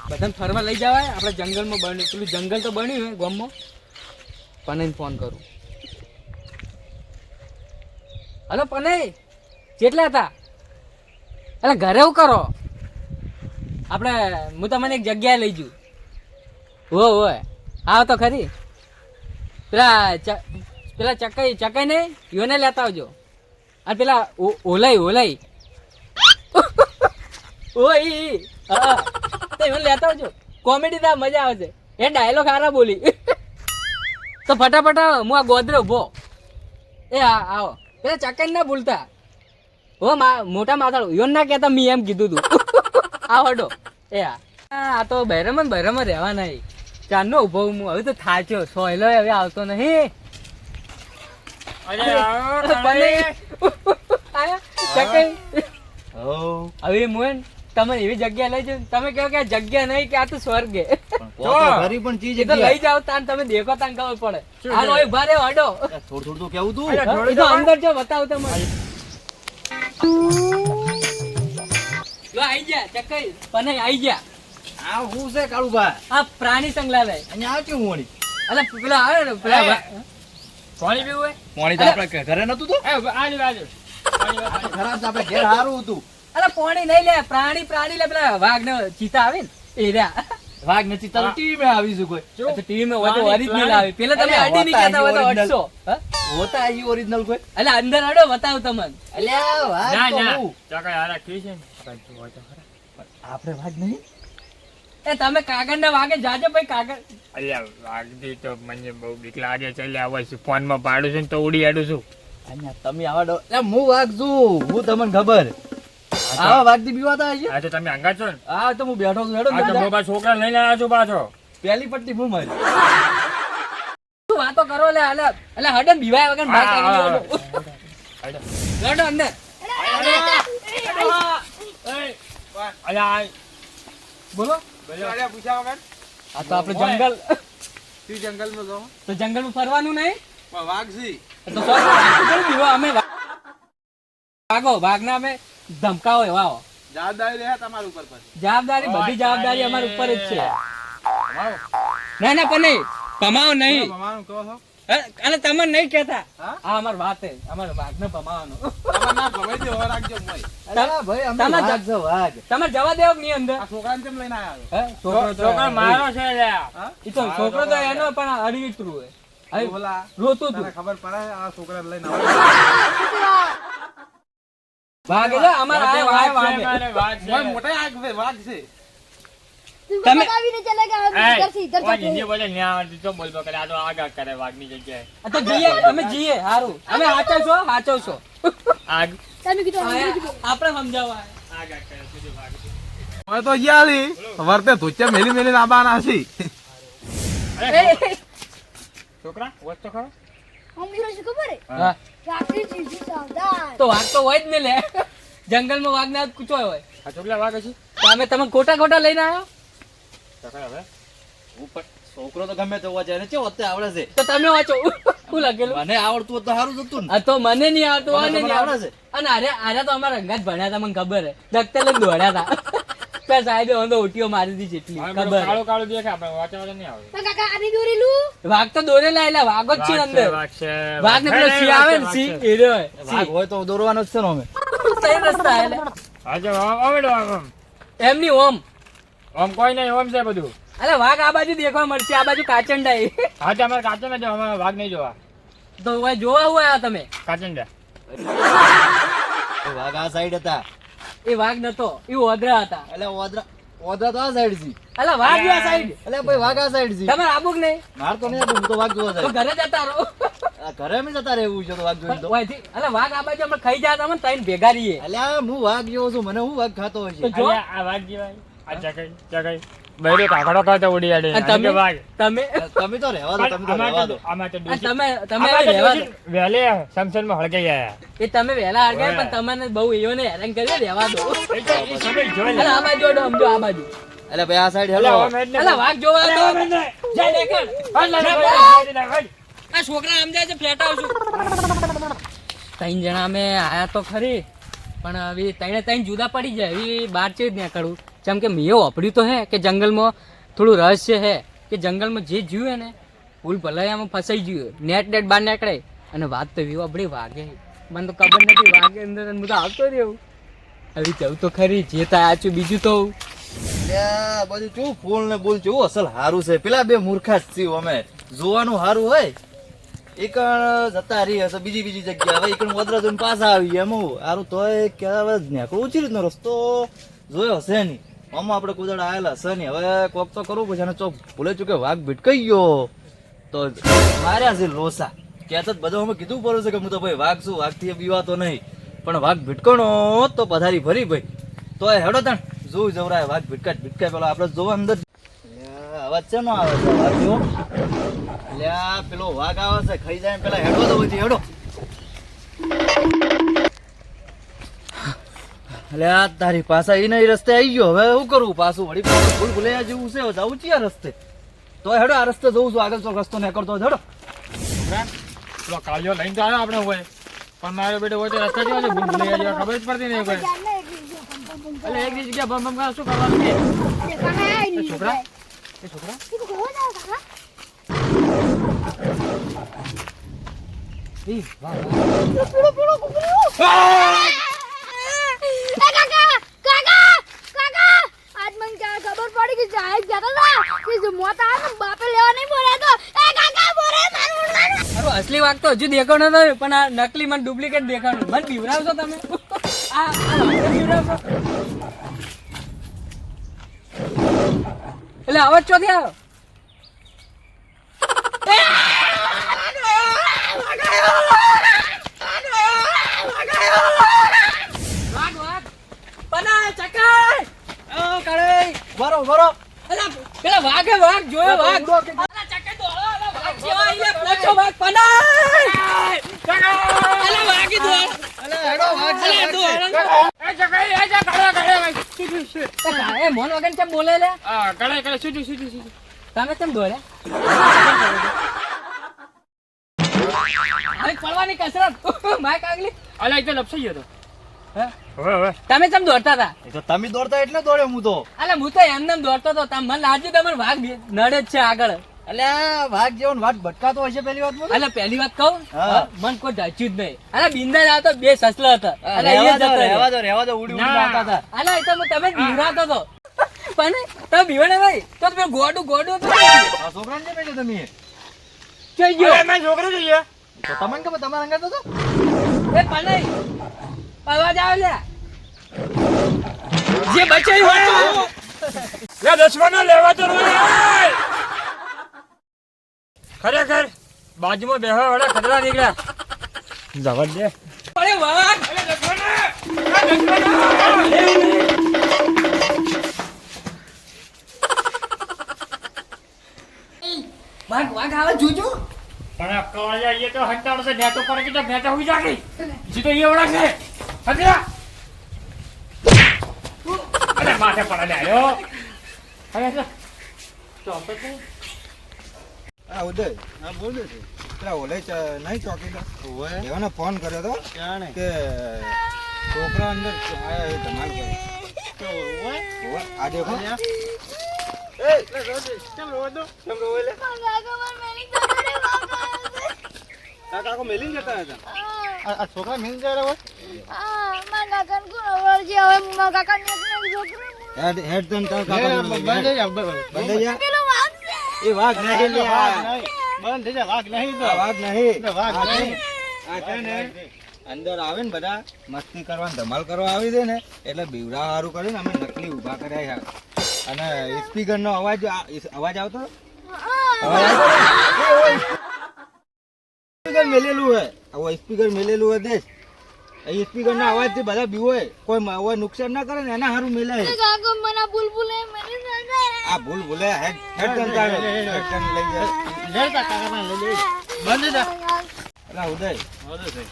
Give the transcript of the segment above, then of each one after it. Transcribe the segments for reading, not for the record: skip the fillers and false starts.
બધાને ફરવા લઈ જવાય. આપણે જંગલમાં બન્યું, પેલું જંગલ તો બન્યું હોય ગામમાં. પનઈ ફોન કરું. હલો પનઈ, કેટલા હતા? એટલે ઘરે એવું કરો, આપણે હું તમને એક જગ્યાએ લઈ જઉં. હોય આવો તો ખરી. પેલા ચકાઈ ને યોને લેતા આવજો. અને પેલા ઓલાઈ ઓય હા તો એને લેતા આવજો. કોમેડી થાય, મજા આવશે. એ ડાયલોગ સારા બોલી. તો ફટાફટ હું આ ગોદરે ઉભો. એ હા આવો. પેલા ચકાઈ ના ભૂલતા હો, મોટા માથાળું યોન ના કહેતા, મેં એમ કીધું તું. આવો હડો. એ હા આ તો બહેરામાં રહેવા નહીં. ચારનો ઉભો હું હવે તો થાચ્યો. સોયલો હવે આવતો નહીં. હવે મોહન તમે એવી જગ્યા લઈ જાવ, તમે કહો કે આ જગ્યા નહીં કે આ તો સ્વર્ગ લઈ જાવ તાન તમે દેખો તાન ખબર પડે. હાલો ઉભા રહ્યો હડો. થોડું તો કેવું તું અંદર જો બતાવ તમે. આઈ ગયા ચકઈ પનઈ આઈ ગયા. આ હું છે કાળુભા? આ પ્રાણી સંગ્રહાલય અહીંયા આવ કેવું મોડી? અલે પેલા આવે ને પેલા પાણી પીવું હોય. મોડી તો આપણે ઘરે નતું તો આજુ ખરાબ તો આપણે ઘેર હારું હતું. અરે પાણી નહીં લે, પ્રાણી લે. પેલા વાઘ ને ચીતા આવે ને એ રહ્યા. વાઘ નથી તારું ટીવી માં આવીશું કોઈ ટીવી માં હોય તો ઓરિજિનલ આવે. પેલા તમે અડી નહીં કહેતા હોય તો 800 હોતા આવી ઓરિજિનલ કોઈ? એટલે અંદર અડો બતાવ તમને. અલ્યા વાઘ તો હું આપણે વાઘ નહીં. એ તમે કાગળ ના વાગે જાજો ભાઈ. કાગળ અલ્યા વાઘથી તો મને બહુ બીક લાગે છે. એટલે આવે છે ફોન માં પાડું છું ને તો ઉડી આડું છું. અહીંયા તમે આવા ડો. અલ્યા હું વાઘ છું, હું તમને ખબર. આવા વાઘ થી બીવાતા હશે. હા તો તમે અંગા છો ને? હા તો હું બેઠો છું. હેડો આ તો મોબા છોકરા લઈને આવ્યા છો પાછો. પહેલી પટ્ટી હું મારી. શું વાતો કરો લે? એટલે હડન બીવાય વગર બહાર કાઢી દો. લડો અંદર. બોલો. આ તો આપણે જંગલ તો જંગલમાં ફરવાનું નહીં. તો અમે વાઘના અમે ધમકાવો એવા હો. જવાબદારી બધી જવાબદારી અમારી ઉપર જ છે. ના પણ નહીં કમાવો નહીં. અને તમે નહીં કેતા. આ અમાર વાત છે, અમારે વાઘ ને ભમાવાનો. તમે જવા દેવો નહીં અંદર. છોકરા મારો છે છોકરો તો એનો પણ અડીતરું હોય. રોતું તું ખબર પડે આ છોકરા લઈને ભાગે છે અમારા વાઘ મોટા વાઘ છે. તમે તો જઈએ, અમે જઈએ. હારું અમે હાચવશો. આપણે સમજાવવા હવે તો યારી વર્તે ધોચે મેલી મેલી આબાના છે. છોકરા વોચ તો ખરો. હા. તો વાઘ તો હોય જ ને લે. જંગલમાં વાઘ ના કૂચો હોય. આ છોકરા વાઘ હશે. તો અમે તમે ખોટા લઈને આવ્યો. છોકરો તો ગમે તે વાંચે ને ચેવો તે આવડે છે. તો તમે વાંચો. શું લખેલું? મને આવડતું હોત તો સારું જ હતું ને. આ તો મને નહીં આવડતું. મને નહીં આવડે આવડે છે. અને આરે તો અમારા અંગાત ભણ્યા હતા, મને ખબર હે. દખ્તર લઈને દોડ્યા હતા. પેલા સાહેબે ઓંધો ઉટીઓ મારી દીધી જેટલી ખબર. કાળો દેખે આપણે વાંચવા નહીં આવે. વાઘ તો દોરેલા એટલે વાઘ જ છે અંદર. વાઘ ને પેલો સિંહ આવે ને સિંહ એ રહ્યો. વાઘ હોય તો દોરવાનો જ છે ને અમે. સહી રસ્તા એટલે આજે આવેડો આમ એમની ઓમ કોઈ નહીં. ઓમ છે બધું. અરે વાઘ આ બાજુ દેખવા મળશે, આ બાજુ કાચંડા. હા તો અમારે કાચંડા જો, અમારે વાઘ નહીં જોવા. તો જોવા હું આવ્યા તમે? કાચંડા વાઘ આ સાઈડ હતા. એ વાઘ નતો, એ ઓદરા હતા. એટલે ઓદરા તો આ સાઈડ છે. અલા વાઘ આ સાઈડ. એટલે ભાઈ વાઘ આ સાઈડ છે. તમારે આબુક નહીં? માર તો નહીં, હું તો વાઘ જોવા તો જાય. ઘરે જતા રહો. ઘરે અમે જતા રહેવું છે તો વાઘ જોઈ તો. ઓયથી અલા વાઘ આ બાજુ અમે ખાઈ જતા મને તઈને ભેગા રહીએ. અલ્યા હું વાઘ જેવો છું, મને હું વાઘ ખાતો હોય તો છે. જો આ વાઘ જેવાય. આ ચકાઈ બૈરો કાકડો ખાતો ઉડી આડે. અને તમે વાઘ તમે તમે તો રહેવા દો, તમે તો રહેવા દો. આમાં તો તમે રહેવા દો. વહેલે સમસન માં હળગાઈ આયા. એ તમે વહેલા હરગાય પણ તમને બહુ એઓને હેરાન કર્યો. રહેવા દો. એ સમય જોઈ લે. અલા આ બાજુ અડો, સમજો આ બાજુ. એટલે ભાઈ આ સાઈડ હેલો. અલા વાઘ જોવા દો. જા દેખાડ. આ છોકરા સમજાય છે ફ્લેટ આવશું. ત્રણ જણા અમે આયા તો ખરી, પણ હવે ત્રણે ત્રણ જુદા પડી જાય. એવી બાર ચેજ ના કરું. જેમ કે મેં વાપર્યું તો હે કે જંગલમાં થોડું રહસ્ય હે કે જંગલમાં જે જીવ હે ને ફૂલ ભલાયામાં ફસાઈ ગયું નેટ નેટ બહાર નીકળે અને વાત તો એવી આપણી વાગે મને તો ખબર નથી વાગે અંદર હું તો આવતો રહ્યો હવે જવું તો ખરી જે થાય આચું બીજું તો લ્યા, બધું ચૂ ફૂલ ને બોલ ચૂ અસલ હારું છે. પેલા બે મૂર્ખા જ છીએ અમે. જોવાનું હારું હોય એક જતા રહી હશે બીજી જગ્યા. હવે એક વદરા જોઈને પાછા આવી એમ હારું તોય કે હવે નીકળવું ઓછી રીતનો રસ્તો જોયો હશે નહીં. મામા આપણે કુદડ આવેલા હશે નહીં. હવે કોક તો કરવું પછી અને ચોક ભૂલે ચૂકે વાઘ ભીટકાઈ ગયો તો માર્યા છે લોસા. કહેતા બધું અમે કીધું પડે છે કે હું તો ભાઈ વાઘ છું, વાઘથી બીવાતો નહીં, પણ વાઘ ભીટકણો તો પધારી ભરી ભાઈ. તો હેડો તણ જોવું જવરાય વાઘ ભીટકાય પેલો આપણે જોવા અંદર. અવાજ છે નો આવે છે વાઘ જેવો? લ્યા પેલો વાઘ આવે છે ખાઈ જાય ને પેલા હેડો તો પછી હેડો. લ્યા તારી પાછા ઈ નહીં રસ્તે આવી ગયો. હવે શું કરવું પાછું વળી પાછું ભૂલ ભૂલૈયા જેવું છે. હવે જવું છીએ આ રસ્તે તો હેડો. આ રસ્તે જવું છું આગળ ચોક રસ્તો નીકળતો હેડો. પેલો કાળિયો લઈને તો આવ્યો આપણે હોય પણ મારો બેટો હોય તો રસ્તા જેવા છે ભૂલ ભૂલાઈ જાય ખબર જ પડતી નહીં કોઈ. એટલે એક ની જગ્યા બમ બમ શું કરવાનું છે? એ છોકરા ઈ વાહ આજ મને ખબર પડી કે સાહેબ કહેતા હતા કે જો મોત આવે ને બાપે લેવા નહીં બોલે તો એ કાકા બોલે મારું અરે અસલી વાઘ તો હજુ દેખાણો નથી પણ આ નકલી મને ડુપ્લિકેટ દેખાણું. મને બીવરાવશો તમે? આ બીવરાવશો એટલે અવાજ ચોથી આવ્યો? વાઘ વાઘ પના ચકાય બરો બરો અલા પેલા વાઘ હે વાઘ જોયો વાઘ અલા ચકે દોડો અલા વાઘ જેવા ઈને પોચો વાઘ પનાય અલા વાઘી દોડ અલે હેડો વાઘ અલા દોડ એ જગાઈ એ જા કરે એ મોન વગન ચમ બોલે લે આ કરે સીધી તમે કેમ દોડ્યા અરે પડવાની કસરત માઈક આગલી અલા એક તો લપસી ગયો તો હે હવે તમે કેમ દોડતા હતા? એ તો તમે દોડતા એટલે દોડ્યો હું તો. અલા હું તો એમને દોડતો હતો તમે મને લાગ્યું તમને વાઘ નડે જ છે આગળ. અલ્યા વાઘ જેવો ને વાઘ ભટકાતો હશે પેલી વાત બોલ. અલા પહેલી વાત કહું હા. મન કોઈ ડાચ્યું જ નહીં. અલા બિંદા જાવ તો બે સસલા હતા અલા એ જતો રહ્યો. રહેવા દો ઉડી ના. આવતા હતા. અલા એ તો હું તમે બીવરાતો હતો પણ તમે બીવડે નહીં તો પેલું ગોડું હતું. આ છોકરાને કેમ એટલે તમે જોઈ ગયો અરે મેં છોકરો જોઈએ તો તમને ખબર તમારા અંગત હતો? એ પણ અવાજ આવે લે જે બચાયું હતું લે દસવાનો લેવા તો રોય ખરેખર બાજુમાં બેહવા વાળા ખતરા નીકળ્યા જવા દે અરે વાઘ વાઘ આવે જોજો પણ આ કવાળિયા એ તો હંતાડો છે નેતો પર કે ભેટા હોઈ જાગી જી તો એ વડા છે હજરા અરે માથે પડે લે આયો હવે ચોપટ નહીં હા ઉદય હા બોલ દે પેલા ઓલે નહીં ચોકીદાર એવાનો ફોન કર્યો તો કે છોકરા અંદર આયા એ ધમાલ કરે આ દેખો કાકા કો મેલી જતા હતા આ છોકરા મિલ જાય હવે મારા કાકા કોણ ઓળખ છે હવે મારા કાકા ને છોકરો હેડ તન કાકા બંધ જા બંધ જા પેલો વાઘ છે એ વાઘ નહીં લે બંધ થઈ જા વાઘ નહીં તો વાઘ નહીં વાઘ નહીં આ છે ને અંદર આવે ને બધા મસ્તી કરવા ધમાલ કરવા આવી દે ને એટલે બીવડા હારું કરે ને અમે નકલી ઊભા કર્યા અને સ્પીકર નો અવાજ આવતો સ્પીકર મેલેલું હે આવો સ્પીકર મેલેલું હે દેશ એ સ્પીકર ના અવાજ થી બધા બીવો કોઈ અવાજ નુકસાન ના કરે ને એના હારું મેલે કાકા મને બુલબુલે મને આ ભૂલ ભૂલે હેડ ટન તારે હેડ ટન લઈ જાય બંધ જા અલા ઉદય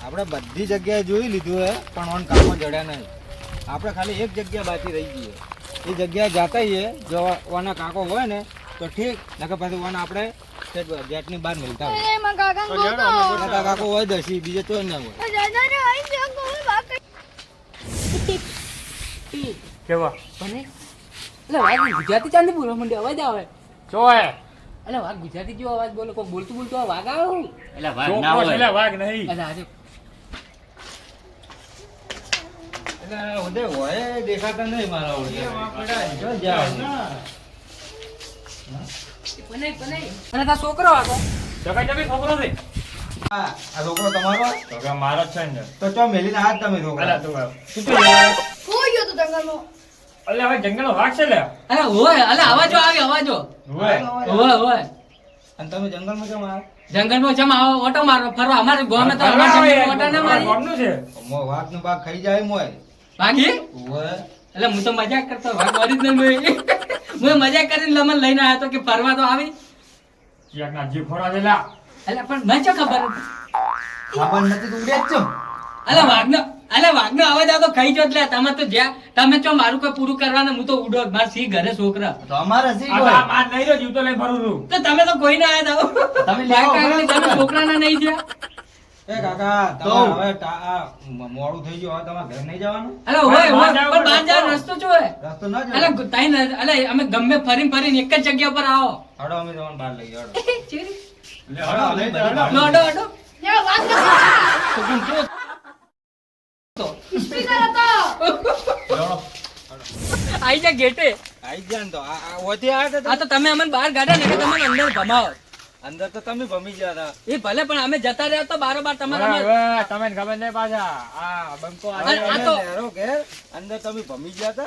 આપણે બધી જગ્યાએ જોઈ લીધું હે પણ ઓન કામમાં જડ્યા નહીં. આપણે ખાલી એક જગ્યા બાકી રહી ગઈ એ જગ્યાએ જાતા હે જો ઓના કાકો હોય ને તો ઠીક નકર પછી ઓના આપણે જેટની બહાર મિલતા હોય એ મારા કાકા બોલતો કાકા કાકો હોય દસી બીજે તો ના હોય દાદા ને આઈ છે કોઈ વાત કેવા બને એટલે વાઘ ગુજરાતી ચાંદી બોલવા માંડ્યો, અવાજ આવે. જો હે એટલે વાઘ ગુજરાતી જેવો અવાજ બોલે, કોઈ બોલતું બોલતું આ વાઘ આવે હું? એટલે વાઘ ના છોકરો છે હોય લે, વાઘ નહીં. એટલે આજે એટલે ઉદય હોય દેખાતા નહીં મારા ઓળખે. જો જાઓ. અને તારો છોકરો આગળ જગાઈ જમી છોકરો છે. આ છોકરો તમારો? તો કે મારો જ છે ને. તો ચો મેલીને હાથ તમે અલા છોકરા. તું આવ. તું તો યાર. કોઈ ગયો તો જંગલમાં. અલા હવે જંગલનો વાઘ છે લે. અરે હોય, અલે અવાજો આવે, અવાજો હોય. હોય હોય. અને તમે જંગલમાં કેમ આવ્યા? જંગલમાં જમા આવો, ઓટો મારો ફરવા. અમારે ગામે તો અમારે જંગલમાં ઓટા ના મારી. ગામનું છે. વાઘનો ભાગ ખાઈ જાય મોય. ભાગી ઓય. એટલે હું તો મજાક કરતો, વાઘ ઓરિજિનલ હું મજાક કરીને લમન લઈને આવ્યો તો કે ફરવા તો આવી. ચિયાકના જીભ ફોડા છે લા. એટલે પણ મને શું ખબર હતી? ખબર નથી તો ઉડે જ છો. અલે વાઘનો અવાજ આવતો ખાઈ જો એટલે તમે તો જ્યાં તમે ચો મારું કોઈ પૂરું કરવાના, હું તો ઉડો માર સી ઘરે છોકરા. તો અમારે શી આ હોય? માર નહીં રહ્યો, જીવતો લઈને ફરું છું. તો તમે તો કોઈ ના આયા તા. તમે લેવો, તમે છોકરાના નહીં થયા. એ કાકા તો. તમારે હવે મોડું થઈ ગયું, હવે તમારે ઘરે નહીં જવાનું? અલે હોય હોય, બહાર જવાનું પણ બહાર જવાનો રસ્તો શું હોય? રસ્તો ના અલે જવાનું? તાઈ ન- અલે અમે ગમે ફરીને એક જ જગ્યા પર આવો. હડો અમે તમને બહાર લઈ જાઓ, હડો. ચીરી. લે, હળો, લઈ જા, હળો. લો, અડો અડો. લે વાત કર. તો પણ જો સ્પીકર હતો. હળો. આઈ જા ગેટે. આઈ જા ને તો આ ઓથી આવ્યા હતા આ તો તમે અમને બહાર કાઢ્યા ને કે તમે અંદર ભમાવો. તમે? અંદર તો તમે ભમી ગયા હતા. એ ભલે પણ અમે જતા રહ્યા તો બારોબાર તમારે હવે, અમે- હવે, તમને ખબર નહીં પાછા. આ બંકો આ આજે- તો- નેરો ઘેર, અંદર તમે ભમી ગયા હતા.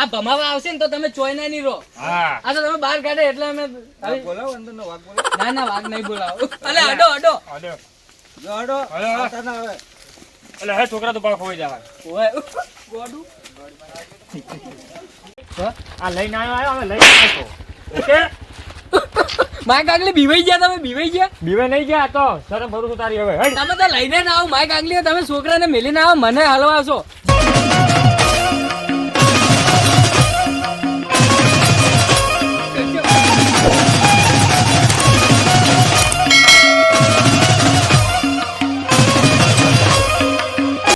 આ ભમાવા આવશે ને તો તમે ચોયના નહીં રહો. હા. આ તો તમે બહાર કાઢે એટલે અમે વાઘ બોલાવો, અંદરનો વાઘ બોલાવો. ના ના વાઘ નહીં બોલાવો. અલે અડો અડો. અડ્યો. જો હડો, હળો. આવતા ના આવે. એટલે હવે છોકરા તો બહાર ખોઈ જવાય. ઓય ગોડું. આ લઈને આવ્યો, હવે લઈને આવ્યો. ઓકે? માય કાગલી બીવાઈ ગયા, તમે બીવાઈ ગયા. બીવે નહીં ગયા તો શરમ ભરું છું તારી હવે હેડ. તમે તો લઈને ના આવો માય કાગલી, તમે છોકરાને મેલીને આવો, મને હલવાશો.